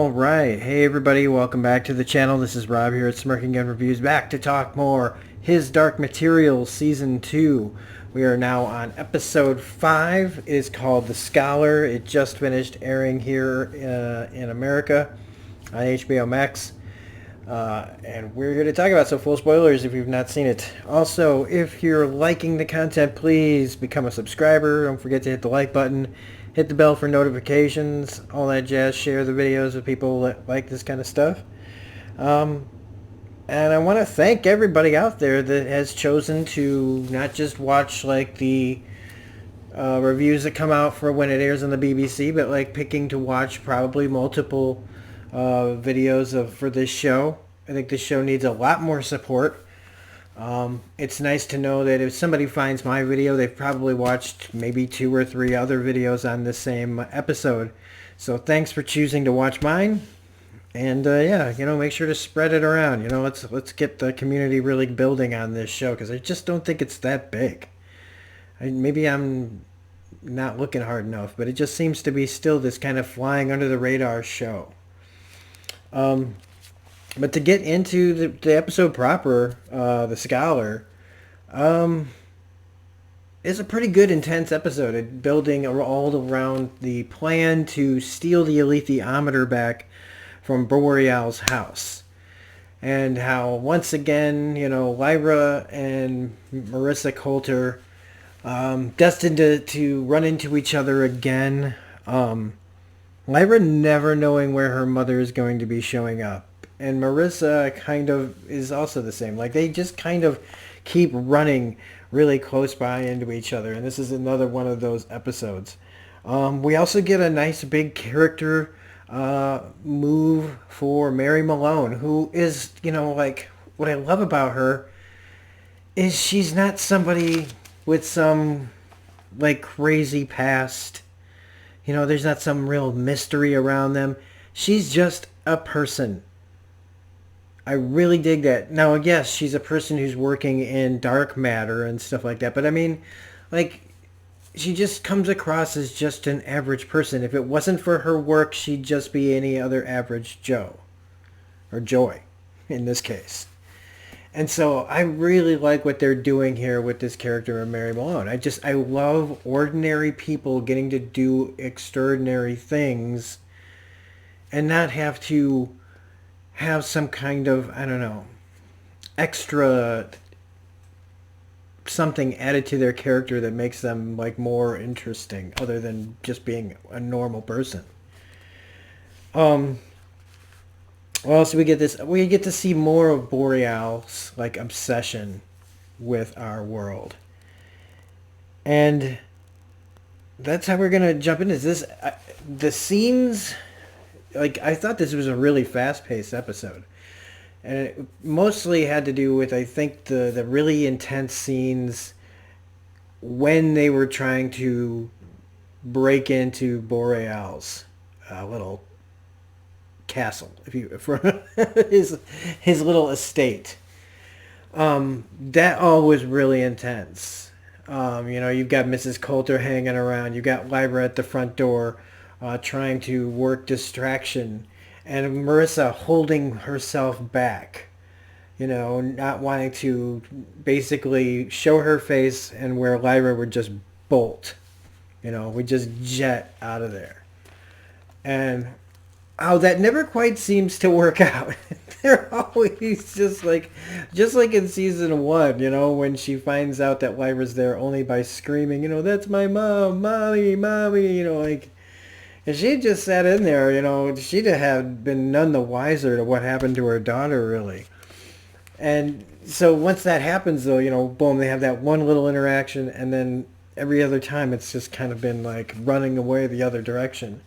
All right. Hey, everybody. Welcome back to the channel. This is Rob here at Smirking Gun Reviews, back to talk more His Dark Materials Season 2. We are now on Episode 5. It is called The Scholar. It just finished airing here in America on HBO Max. And we're here to talk about, so full spoilers if you've not seen it. Also, if you're liking the content, please become a subscriber. Don't forget to hit the like button. Hit the bell for notifications, all that jazz. Share the videos with people that like this kind of stuff. And I want to thank everybody out there that has chosen to not just watch like the reviews that come out for when it airs on the BBC, but like picking to watch probably multiple videos for this show. I think this show needs a lot more support. It's nice to know that if somebody finds my video, they've probably watched maybe 2 or 3 other videos on the same episode. So thanks for choosing to watch mine. And yeah, make sure to spread it around. Let's get the community really building on this show, because I just don't think it's that big. Maybe I'm not looking hard enough, but it just seems to be still this kind of flying under the radar show. But to get into the episode proper, The Scholar, is a pretty good, intense episode. It building all around the plan to steal the alethiometer back from Boreal's house. And how, once again, Lyra and Marissa Coulter, destined to run into each other again. Lyra never knowing where her mother is going to be showing up. And Marissa kind of is also the same. Like, they just kind of keep running really close by into each other. And this is another one of those episodes. We also get a nice big character move for Mary Malone, who is, like, what I love about her is she's not somebody with some, like, crazy past. There's not some real mystery around them. She's just a person. I really dig that. Now, yes, she's a person who's working in dark matter and stuff like that. But I mean, like, she just comes across as just an average person. If it wasn't for her work, she'd just be any other average Joe. Or Joy, in this case. And so I really like what they're doing here with this character of Mary Malone. I love ordinary people getting to do extraordinary things and not have to have some kind of, I don't know, extra something added to their character that makes them, like, more interesting other than just being a normal person. Well, so we get to see more of Boreal's, like, obsession with our world. And that's how we're going to jump into this. The scenes, like, I thought this was a really fast-paced episode. And it mostly had to do with, I think, the really intense scenes when they were trying to break into Boreal's little castle, for his little estate. That all was really intense. You've got Mrs. Coulter hanging around. You've got Lyra at the front door trying to work distraction. And Marissa holding herself back. Not wanting to basically show her face, and where Lyra would just bolt. We just jet out of there. And that never quite seems to work out. They're always just like in season 1, when she finds out that Lyra's there only by screaming, that's my mom, mommy, like, if she just sat in there, she'd have been none the wiser to what happened to her daughter, really. And so once that happens, though, boom, they have that one little interaction, and then every other time it's just kind of been like running away the other direction.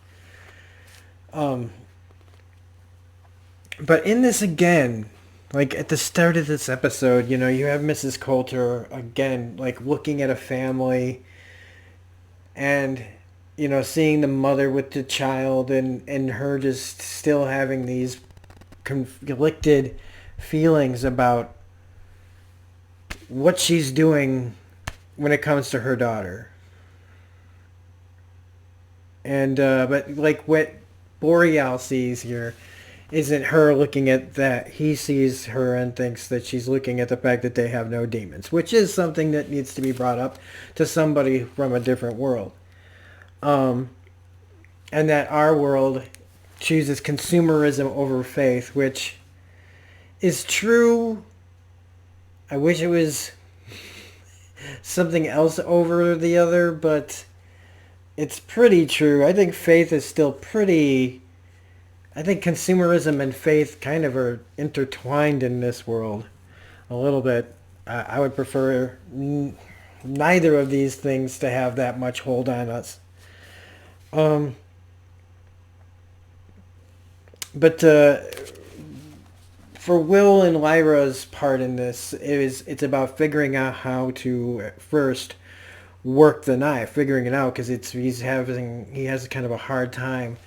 But in this again, like at the start of this episode, you have Mrs. Coulter again, like looking at a family and, seeing the mother with the child and her just still having these conflicted feelings about what she's doing when it comes to her daughter. And, but like what Boreal sees here isn't her looking at that. He sees her and thinks that she's looking at the fact that they have no demons, which is something that needs to be brought up to somebody from a different world. And that our world chooses consumerism over faith, which is true. I wish it was something else over the other, but it's pretty true. I think faith is still pretty... I think consumerism and faith kind of are intertwined in this world a little bit. I would prefer neither of these things to have that much hold on us. But for Will and Lyra's part in this, it's about figuring out how to at first work the knife, figuring it out, because he has kind of a hard time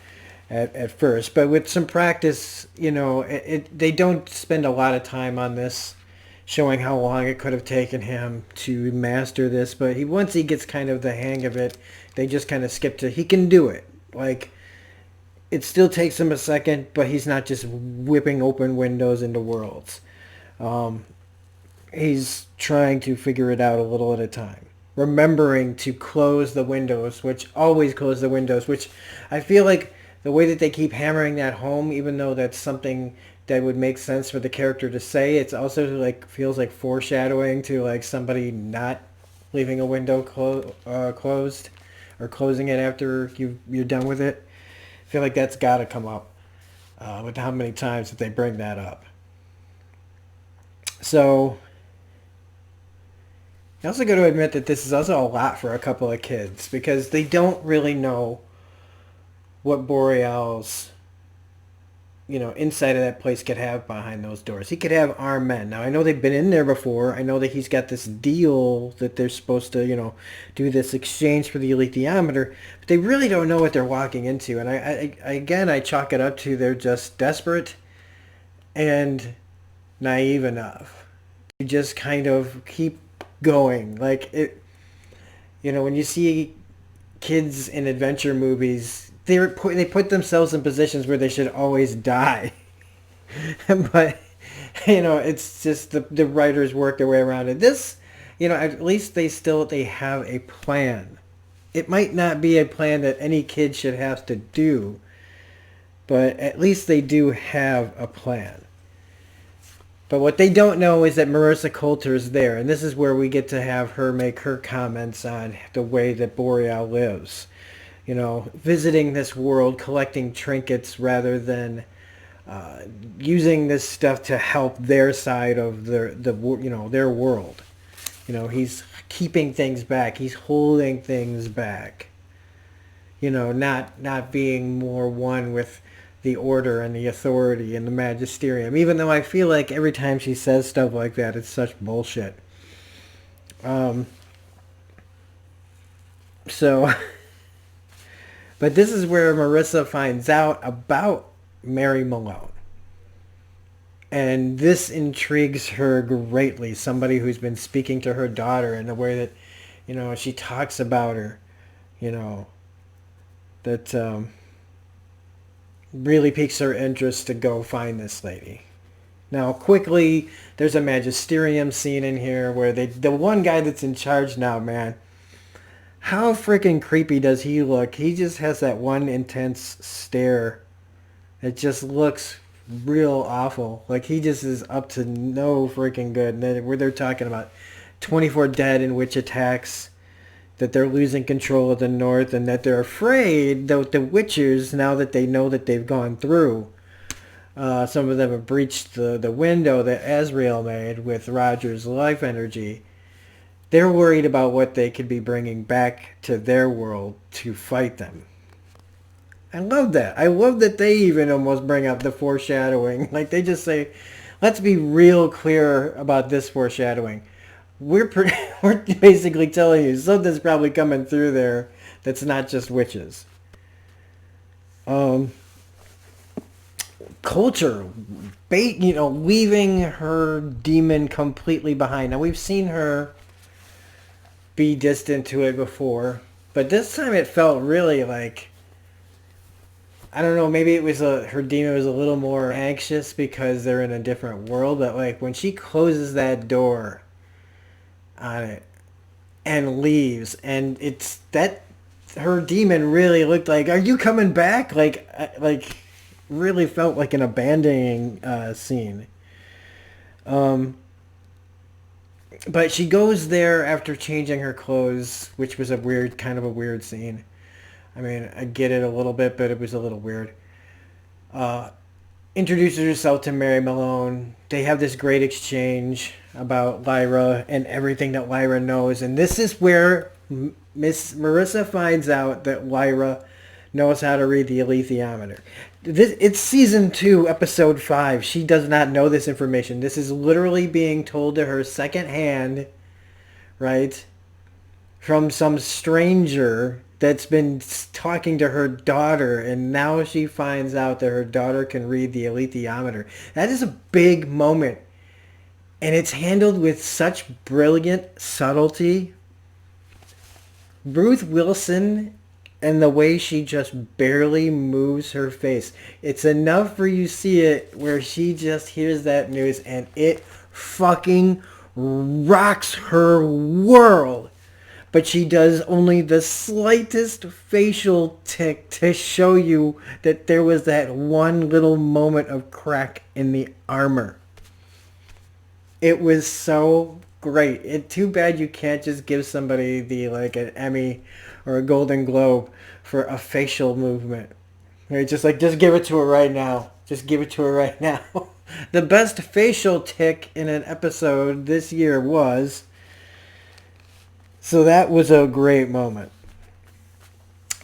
at first. But with some practice, they don't spend a lot of time on this, showing how long it could have taken him to master this. But once he gets kind of the hang of it, they just kind of skip to he can do it. Like, it still takes him a second, but he's not just whipping open windows into worlds. He's trying to figure it out a little at a time. Remembering to close the windows, which always close the windows, which I feel like the way that they keep hammering that home, even though that's something that would make sense for the character to say, it's also like feels like foreshadowing to like somebody not leaving a window closed or closing it after you're done with it. I feel like that's got to come up with how many times that they bring that up. So I also got to admit that this is also a lot for a couple of kids because they don't really know what Boreal's, inside of that place could have behind those doors. He could have armed men. Now, I know they've been in there before. I know that he's got this deal that they're supposed to, do this exchange for the alethiometer, but they really don't know what they're walking into. And I chalk it up to they're just desperate and naive enough to just kind of keep going. Like, when you see kids in adventure movies, they put themselves in positions where they should always die. But, it's just the writers work their way around it. This, at least they have a plan. It might not be a plan that any kid should have to do, but at least they do have a plan. But what they don't know is that Marissa Coulter is there, and this is where we get to have her make her comments on the way that Boreal lives. Visiting this world, collecting trinkets rather than using this stuff to help their side of their world. He's keeping things back. He's holding things back. Not being more one with the order and the authority and the magisterium. Even though I feel like every time she says stuff like that, it's such bullshit. But this is where Marissa finds out about Mary Malone. And this intrigues her greatly. Somebody who's been speaking to her daughter in the way that, she talks about her, that really piques her interest to go find this lady. Now, quickly, there's a Magisterium scene in here where the one guy that's in charge now, man, how freaking creepy does he look? He just has that one intense stare. It just looks real awful. Like he just is up to no freaking good. And then where they're talking about 24 dead in witch attacks, that they're losing control of the north, and that they're afraid that the witchers, now that they know that they've gone through, some of them have breached the window that Azrael made with Roger's life energy. They're worried about what they could be bringing back to their world to fight them. I love that. I love that they even almost bring up the foreshadowing. Like they just say, let's be real clear about this foreshadowing. We're basically telling you something's probably coming through there that's not just witches. Coulter, leaving her demon completely behind. Now we've seen her be distant to it before, but this time it felt really like I don't know, maybe it was her demon was a little more anxious because they're in a different world, but like when she closes that door on it and leaves, and it's that her demon really looked like, "Are you coming back?" Like really felt like an abandoning scene. Um, but she goes there after changing her clothes, which was a weird, kind of a weird scene. I mean, I get it a little bit, but it was a little weird. Uh, Introduces herself to Mary Malone. They have this great exchange about Lyra and everything that Lyra knows. And this is where Miss Marissa finds out that Lyra knows how to read the alethiometer. It's season 2, episode 5. She does not know this information. This is literally being told to her secondhand, right? From some stranger that's been talking to her daughter, and now she finds out that her daughter can read the alethiometer. That is a big moment, and it's handled with such brilliant subtlety. Ruth Wilson and the way she just barely moves her face. It's enough for you see it where she just hears that news and it fucking rocks her world. But she does only the slightest facial tick to show you that there was that one little moment of crack in the armor. It was so great. Too bad you can't just give somebody the like an Emmy or a Golden Globe for a facial movement. Right? Just give it to her right now. Just give it to her right now. The best facial tick in an episode this year was. So that was a great moment.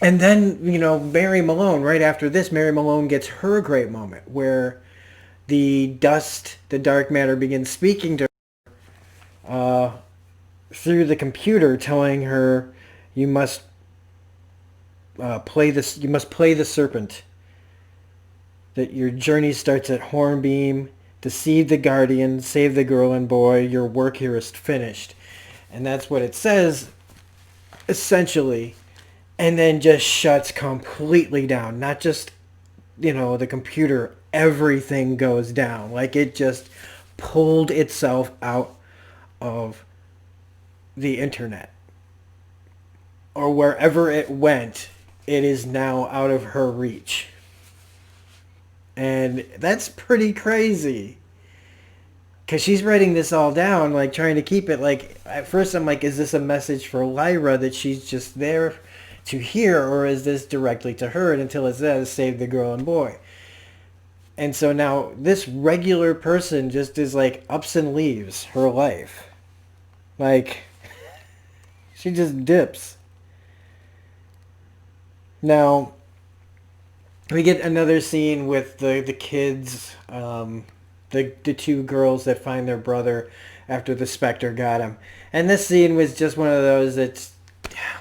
And then, Mary Malone, right after this, Mary Malone gets her great moment where the dark matter begins speaking to her through the computer, telling her you must play this. You must play the serpent. That your journey starts at Hornbeam. Deceive the Guardian, save the girl and boy. Your work here is finished. And that's what it says, essentially, and then just shuts completely down. Not just, the computer, everything goes down. Like it just pulled itself out of the internet. Or wherever it went, it is now out of her reach. And that's pretty crazy. Because she's writing this all down, like trying to keep it like, at first I'm like, is this a message for Lyra that she's just there to hear, or is this directly to her? And until it says, save the girl and boy. And so now this regular person just is like ups and leaves her life. Like, she just dips. Now, we get another scene with the kids, the two girls that find their brother after the Spectre got him. And this scene was just one of those that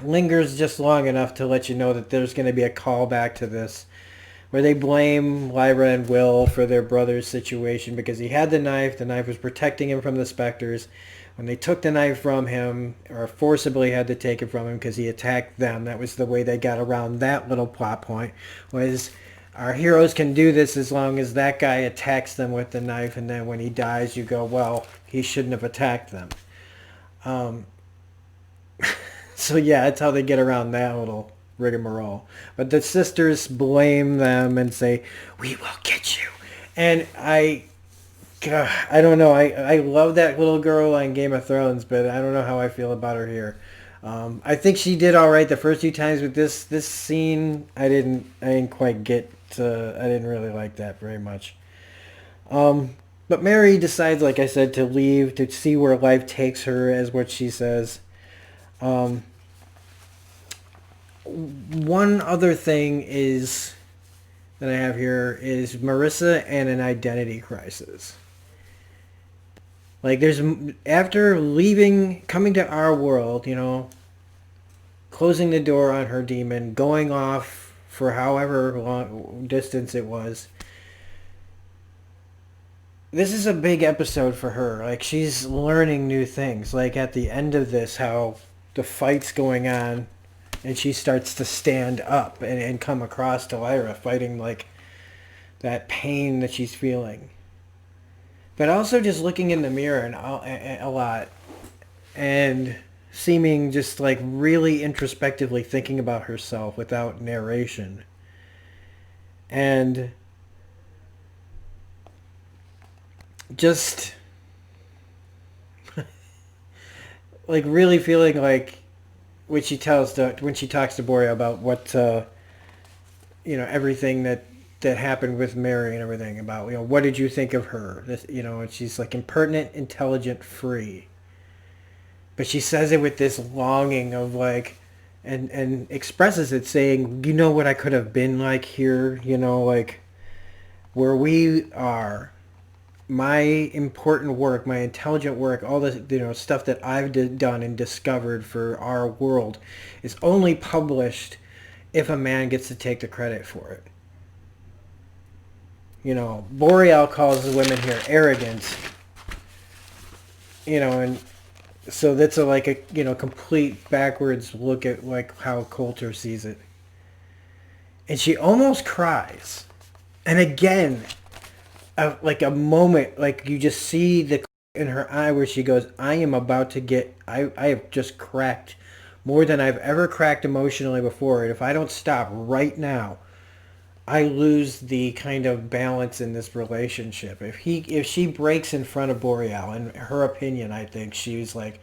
lingers just long enough to let you know that there's going to be a callback to this, where they blame Lyra and Will for their brother's situation because he had the knife. The knife was protecting him from the Spectres. When they took the knife from him, or forcibly had to take it from him because he attacked them, that was the way they got around that little plot point, was our heroes can do this as long as that guy attacks them with the knife, and then when he dies, you go, well, he shouldn't have attacked them. So yeah, that's how they get around that little rigmarole. But the sisters blame them and say, we will get you. And God, I don't know. I love that little girl on Game of Thrones, but I don't know how I feel about her here. I think she did all right the first few times with this scene. I didn't quite get. I didn't really like that very much. But Mary decides, like I said, to leave to see where life takes her, as what she says. One other thing is that I have here is Marissa and an identity crisis. Like after leaving, coming to our world, closing the door on her demon, going off for however long distance it was. This is a big episode for her. Like, she's learning new things. Like, at the end of this, how the fight's going on And she starts to stand up and come across to Lyra, fighting like that pain that she's feeling. But also just looking in the mirror and a lot, and seeming just like really introspectively thinking about herself without narration. And just like really feeling like when she talks to Borea about what everything that happened with Mary and everything, about what did you think of her, this, and she's like impertinent, intelligent, free, but she says it with this longing of like, and expresses it saying, what I could have been like here, like where we are. My important work, my intelligent work, all this, stuff that I've done and discovered for our world is only published if a man gets to take the credit for it. Boreal calls the women here arrogant, and so that's a complete backwards look at like how Coulter sees it. And she almost cries. And again, like a moment, like you just see in her eye where she goes, I have just cracked more than I've ever cracked emotionally before. And if I don't stop right now, I lose the kind of balance in this relationship. If she breaks in front of Boreal, in her opinion, I think she's like,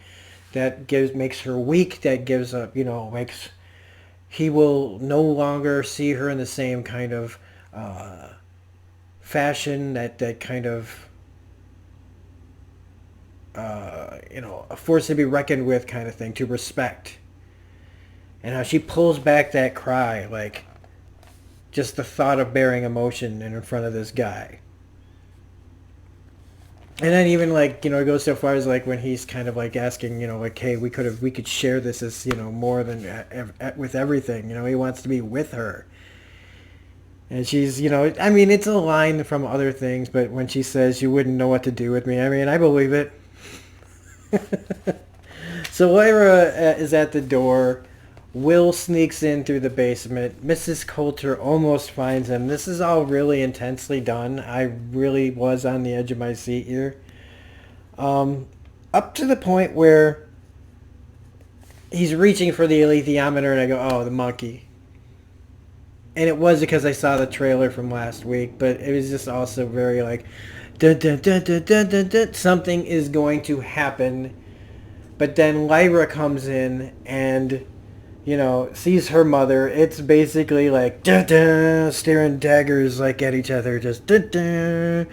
makes her weak. That gives up, makes, he will no longer see her in the same kind of fashion, that kind of a force to be reckoned with kind of thing, to respect. And how she pulls back that cry, like just the thought of bearing emotion in front of this guy. And then even like, it goes so far as like when he's kind of like asking, like, hey, we could share this as, more than with everything. He wants to be with her. And she's, I mean, it's a line from other things, but when she says you wouldn't know what to do with me, I mean, I believe it. So Lyra is at the door. Will sneaks in through the basement. Mrs. Coulter almost finds him. This is all really intensely done. I really was on the edge of my seat here. Up to the point where he's reaching for the alethiometer and I go, oh, the monkey. And it was because I saw the trailer from last week, but it was just also very like, dun, dun, dun, dun, dun, dun, dun. Something is going to happen. But then Lyra comes in and, sees her mother. It's basically like, dun, dun, staring daggers like at each other, just dun, dun.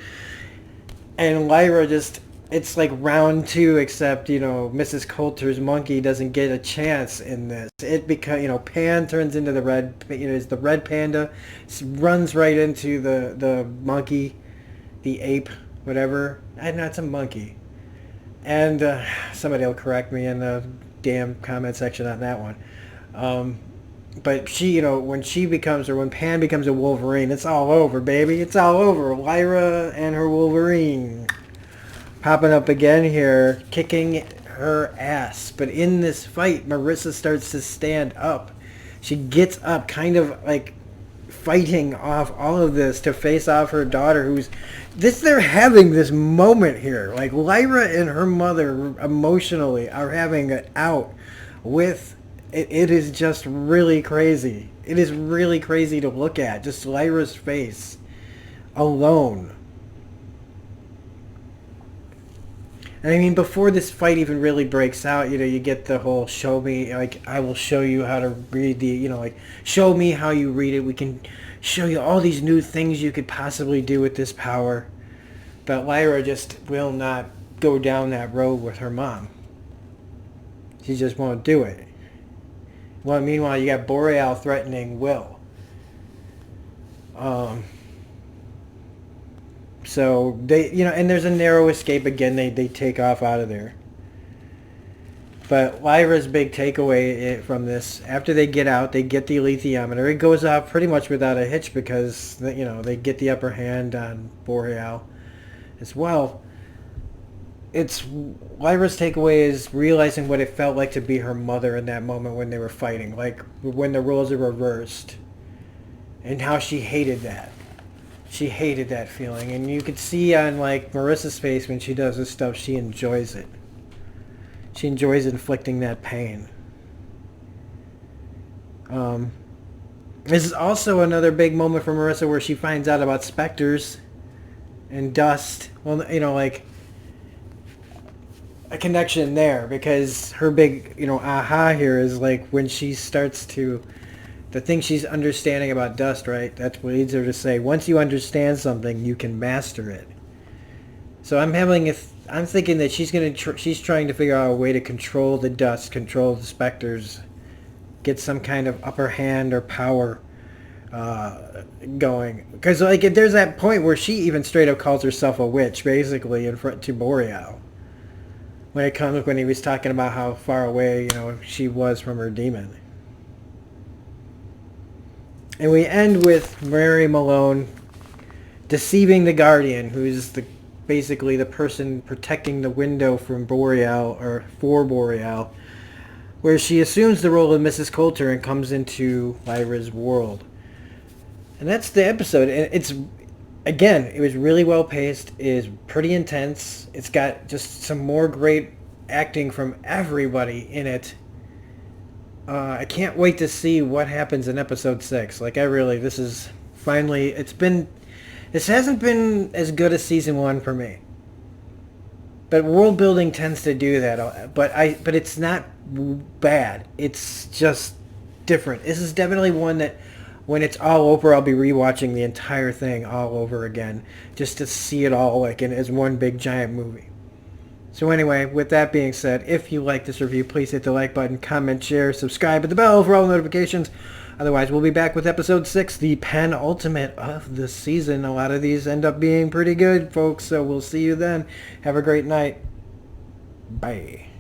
And Lyra just, it's like round two, except, Mrs. Coulter's monkey doesn't get a chance in this. It becomes, Pan turns into the red, is the red panda, runs right into the monkey, the ape, whatever. I know it's a monkey. And somebody will correct me in the damn comment section on that one. But she, when Pan becomes a Wolverine, it's all over, baby. It's all over. Lyra and her Wolverine popping up again here, kicking her ass. But in this fight, Marissa starts to stand up. She gets up, kind of like fighting off all of this to face off her daughter, they're having this moment here. Like Lyra and her mother emotionally are having it out with it. It is just really crazy. It is really crazy to look at. Just Lyra's face alone. And I mean, before this fight even really breaks out, you get the whole show me, like, I will show you how to read the, show me how you read it. We can show you all these new things you could possibly do with this power. But Lyra just will not go down that road with her mom. She just won't do it. Well, meanwhile, you got Boreal threatening Will. So they, and there's a narrow escape again. They take off out of there. But Lyra's big takeaway from this, after they get out, they get the alethiometer. It goes off pretty much without a hitch because, they get the upper hand on Boreal as well. it's Lyra's takeaway is realizing what it felt like to be her mother in that moment when they were fighting, like when the roles are reversed, and how she hated that. She hated that feeling, and you could see on like Marissa's face when she does this stuff, she enjoys it. She enjoys inflicting that pain. This is also another big moment for Marissa where she finds out about specters and dust. Well, like a connection there, because her big, aha here is like when she starts to, the thing she's understanding about dust, right? That's what leads her to say, once you understand something, you can master it. So I'm thinking that she's trying to figure out a way to control the dust, control the specters, get some kind of upper hand or power going. Because like there's that point where she even straight up calls herself a witch, basically, in front to Boreal. When he was talking about how far away, she was from her demon. And we end with Mary Malone deceiving the Guardian, who's basically the person protecting the window from Boreal, or for Boreal, where she assumes the role of Mrs. Coulter and comes into Lyra's world. And that's the episode. And it was really well paced. It is pretty intense. It's got just some more great acting from everybody in it. I can't wait to see what happens in episode 6. This hasn't been as good as season 1 for me. But world building tends to do that. But it's not bad. It's just different. This is definitely one that when it's all over, I'll be rewatching the entire thing all over again, just to see it all as one big giant movie. So anyway, with that being said, if you like this review, please hit the like button, comment, share, subscribe, hit the bell for all notifications. Otherwise, we'll be back with episode 6, the penultimate of the season. A lot of these end up being pretty good, folks, so we'll see you then. Have a great night. Bye.